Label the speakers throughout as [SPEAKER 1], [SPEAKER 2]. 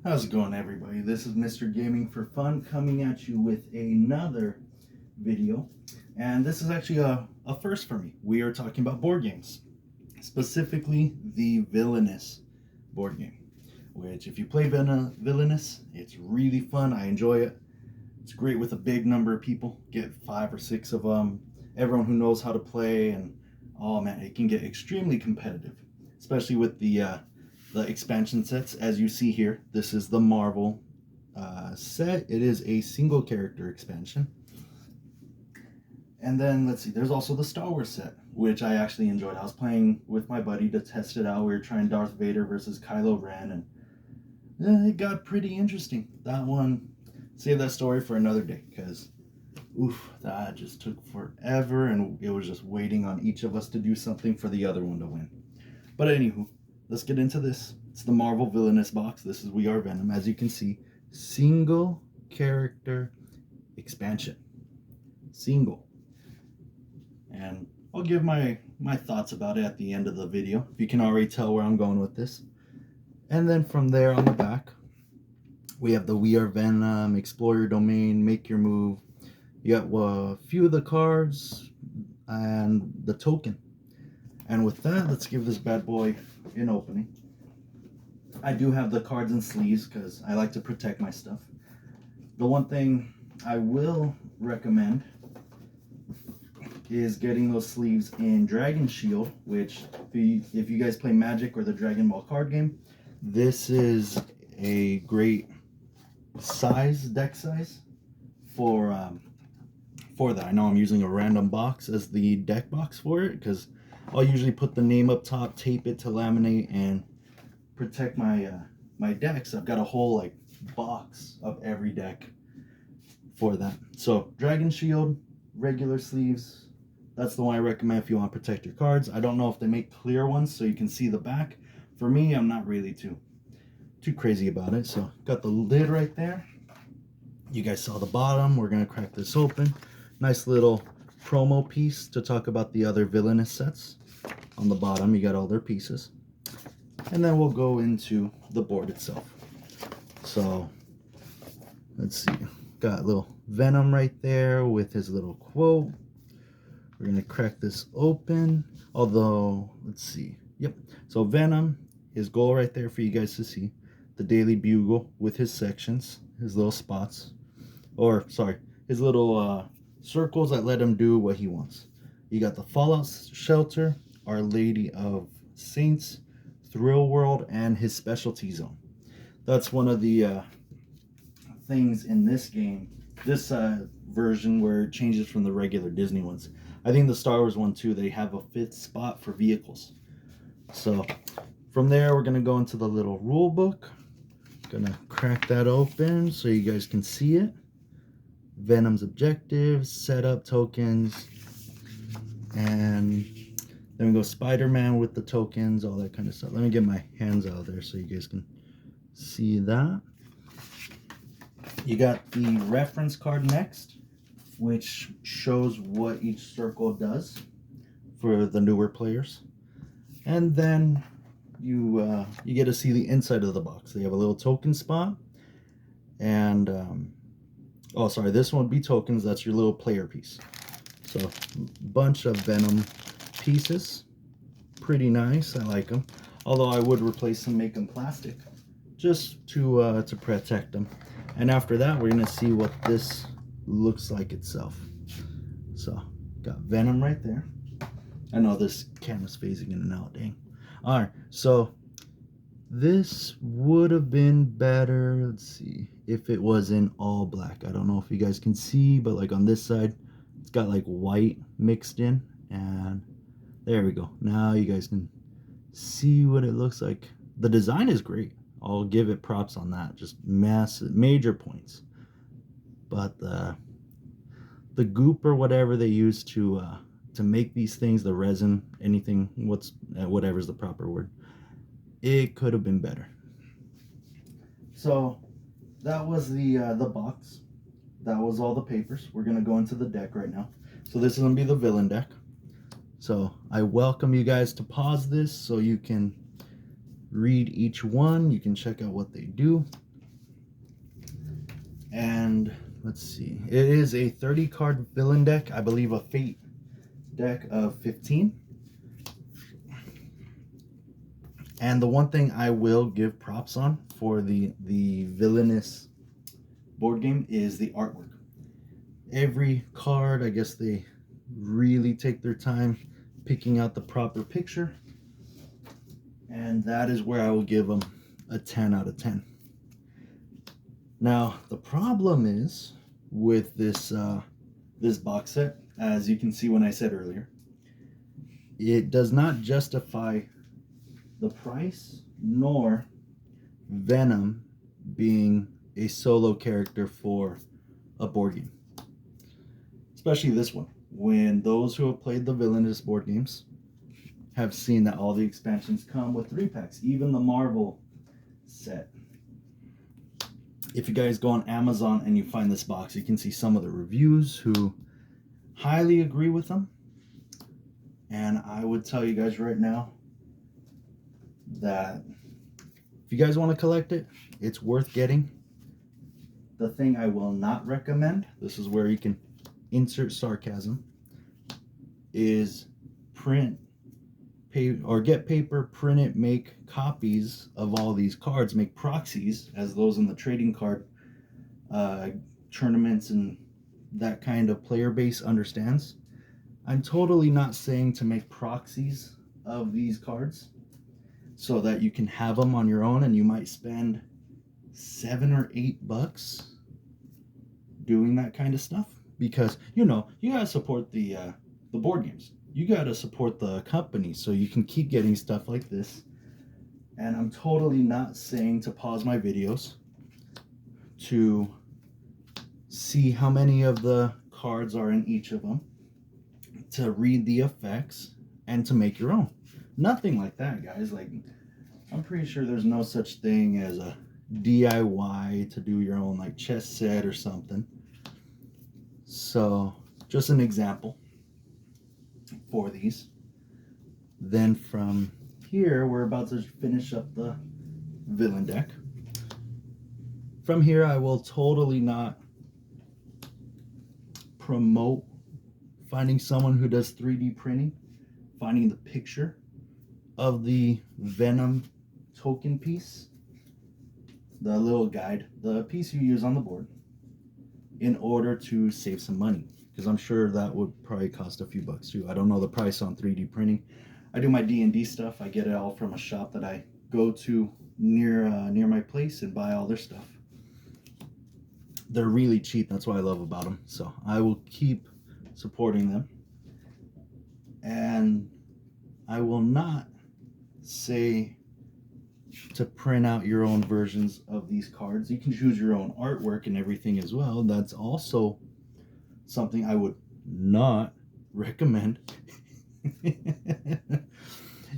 [SPEAKER 1] How's it going, everybody? This is Mr. Gaming for Fun coming at you with another video, and this is actually a first for me. We are talking about board games, specifically the Villianous board game, which if you play Villianous, it's really fun. I enjoy it. It's great with a big number of people. Get 5 or 6 of them, everyone who knows how to play, and oh man, it can get extremely competitive, especially with the expansion sets. As you see here, this is the Marvel set. It is a single character expansion. And then let's see, there's also the Star Wars set, which I actually enjoyed. I was playing with my buddy to test it out. We were trying Darth Vader versus Kylo Ren, and it got pretty interesting. That one, save that story for another day, because oof, that just took forever, and it was just waiting on each of us to do something for the other one to win. But anywho, let's get into this. It's the Marvel Villianous box. This is We Are Venom. As you can see, single character expansion. Single. And I'll give my thoughts about it at the end of the video. If you can already tell where I'm going with this. And then from there on the back, we have the We Are Venom, Explore Your Domain, Make Your Move. You got a few of the cards and the token. And with that, let's give this bad boy an opening. I do have the cards and sleeves because I like to protect my stuff. The one thing I will recommend is getting those sleeves in Dragon Shield, which if you guys play Magic or the Dragon Ball card game, this is a great deck size for that. I know I'm using a random box as the deck box for it because I'll usually put the name up top, tape it to laminate, and protect my decks. I've got a whole box of every deck for that. So Dragon Shield, regular sleeves, that's the one I recommend if you want to protect your cards. I don't know if they make clear ones so you can see the back. For me, I'm not really too crazy about it. So got the lid right there. You guys saw the bottom. We're gonna crack this open. Nice little promo piece to talk about the other Villianous sets. On the bottom, you got all their pieces. And then we'll go into the board itself. So, let's see. Got a little Venom right there with his little quote. We're going to crack this open. Although, let's see. Yep. So, Venom, his goal right there for you guys to see. The Daily Bugle with his sections, his little spots. Or, sorry, his little circles that let him do what he wants. You got the Fallout Shelter, Our Lady of Saints, Thrill World, and his specialty zone. That's one of the things in this game, this version, where it changes from the regular Disney ones. I think the Star Wars one too, they have a 5th spot for vehicles. So from there, we're going to go into the little rule book. Gonna crack that open so you guys can see it. Venom's objectives, setup tokens, and then we go Spider-Man with the tokens, all that kind of stuff. Let me get my hands out of there so you guys can see that. You got the reference card next, which shows what each circle does for the newer players. And then you get to see the inside of the box. They have a little token spot. And, oh, sorry, this one would be tokens. That's your little player piece. So, bunch of Venom pieces. Pretty nice. I like them. Although I would replace them, make them plastic, just to protect them. And after that, we're gonna see what this looks like itself. So, got Venom right there. I know this camera's phasing in and out. Dang. All right. So this would have been better. Let's see if it was in all black. I don't know if you guys can see, but like on this side, it's got like white mixed in, and there we go. Now you guys can see what it looks like. The design is great. I'll give it props on that. Just massive, major points. But the goop or whatever they use to make these things, the resin, anything, whatever's the proper word, it could have been better. So that was the box. That was all the papers. We're gonna go into the deck right now. So this is gonna be the villain deck. So I welcome you guys to pause this so you can read each one. You can check out what they do. And let's see, it is a 30 card villain deck, I believe a fate deck of 15. And the one thing I will give props on for the Villianous board game is the artwork. Every card, I guess they really take their time picking out the proper picture, and that is where I will give them a 10 out of 10. Now the problem is with this this box set, as you can see when I said earlier, it does not justify the price nor Venom being a solo character for a board game, especially this one, when those who have played the Villainous board games have seen that all the expansions come with 3-packs, even the Marvel set. If you guys go on Amazon and you find this box, you can see some of the reviews who highly agree with them. And I would tell you guys right now that if you guys want to collect it, it's worth getting. The thing I will not recommend, this is where you can insert sarcasm, is print or get paper, print it, make copies of all these cards, make proxies, as those in the trading card tournaments and that kind of player base understands. I'm totally not saying to make proxies of these cards so that you can have them on your own, and you might spend $7 or $8 doing that kind of stuff, because you gotta support the board games. You gotta support the company so you can keep getting stuff like this. And I'm totally not saying to pause my videos to see how many of the cards are in each of them, to read the effects, and to make your own. Nothing like that, guys. Like, I'm pretty sure there's no such thing as a DIY to do your own like chess set or something. So just an example for these. Then from here, we're about to finish up the villain deck. From here, I will totally not promote finding someone who does 3D printing, finding the picture of the Venom token piece, the little guide, the piece you use on the board, in order to save some money, because I'm sure that would probably cost a few bucks too. I don't know the price on 3D printing. I do my D&D stuff. I get it all from a shop that I go to near my place and buy all their stuff. They're really cheap. That's what I love about them. So I will keep supporting them. And I will not say to print out your own versions of these cards. You can choose your own artwork and everything as well. That's also something I would not recommend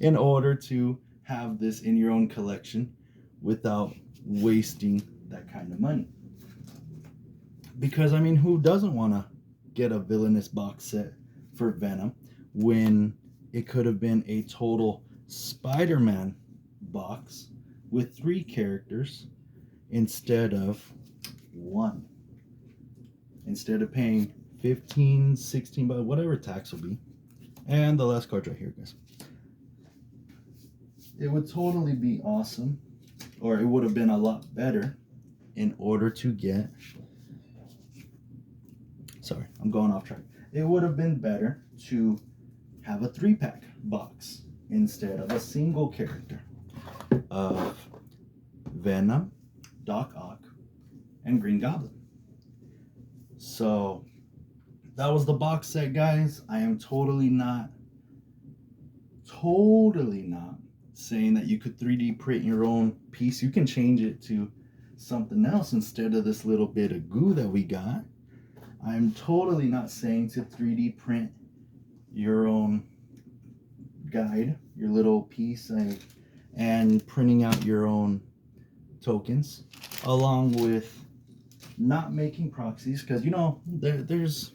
[SPEAKER 1] in order to have this in your own collection without wasting that kind of money. Because, I mean, who doesn't want to get a Villainous box set for Venom when it could have been a total Spider-Man box with 3 characters instead of 1? Instead of paying 15, 16, but whatever tax will be. And the last card right here, guys. It would totally be awesome, or it would have been a lot better in order to get... Sorry, I'm going off track. It would have been better to have a 3-pack box instead of a single character of Venom, Doc Ock, and Green Goblin. So that was the box set, guys. I am totally not saying that you could 3D print your own piece. You can change it to something else instead of this little bit of goo that we got. I'm totally not saying to 3D print your own guide, your little piece, and printing out your own tokens, along with not making proxies, because there's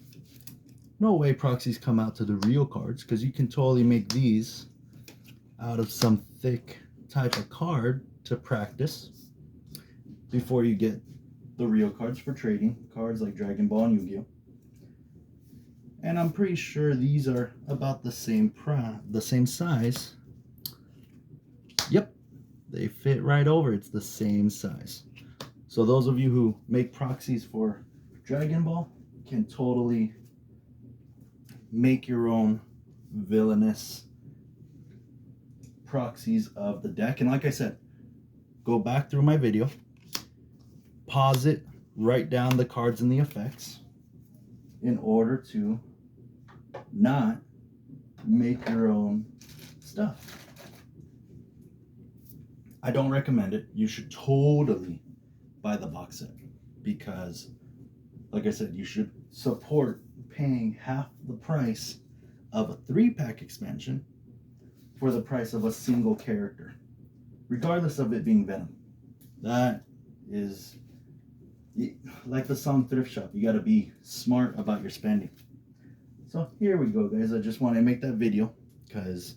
[SPEAKER 1] no way proxies come out to the real cards, because you can totally make these out of some thick type of card to practice before you get the real cards for trading, cards like Dragon Ball and Yu-Gi-Oh. And I'm pretty sure these are about the same size. Yep, they fit right over. It's the same size. So those of you who make proxies for Dragon Ball can totally make your own Villianous proxies of the deck. And like I said, go back through my video, pause it, write down the cards and the effects in order to not make your own stuff. I don't recommend it. You should totally buy the box set because, like I said, you should support paying half the price of a 3-pack expansion for the price of a single character, regardless of it being Venom. That is like the song Thrift Shop. You got to be smart about your spending. So here we go, guys. I just want to make that video because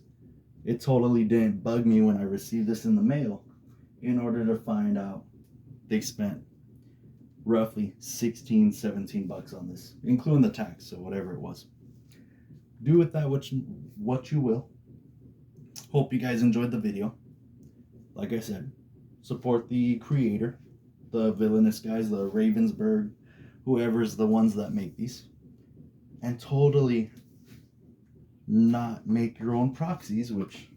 [SPEAKER 1] it totally didn't bug me when I received this in the mail in order to find out they spent roughly 17 bucks on this, including the tax, so whatever it was. Do with that what you will. Hope you guys enjoyed the video. Like I said, support the creator, the Villianous guys, the Ravensburg, whoever's the ones that make these. And totally not make your own proxies, which,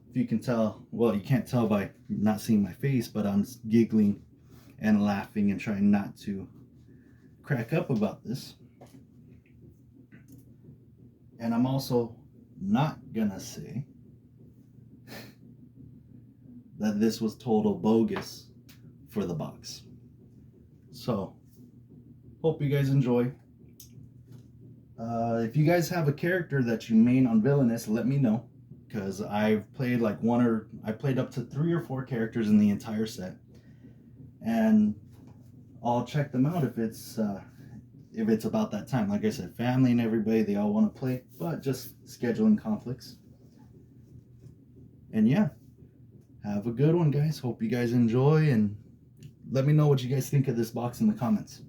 [SPEAKER 1] if you can tell, well, you can't tell by not seeing my face, but I'm giggling and laughing and trying not to crack up about this. And I'm also not gonna say that this was total bogus for the box. So, hope you guys enjoy. If you guys have a character that you main on Villianous, let me know, because I've played like I played up to 3 or 4 characters in the entire set, and I'll check them out if it's about that time. Like I said, family and everybody, they all want to play, but just scheduling conflicts. And yeah, have a good one, guys. Hope you guys enjoy, and let me know what you guys think of this box in the comments.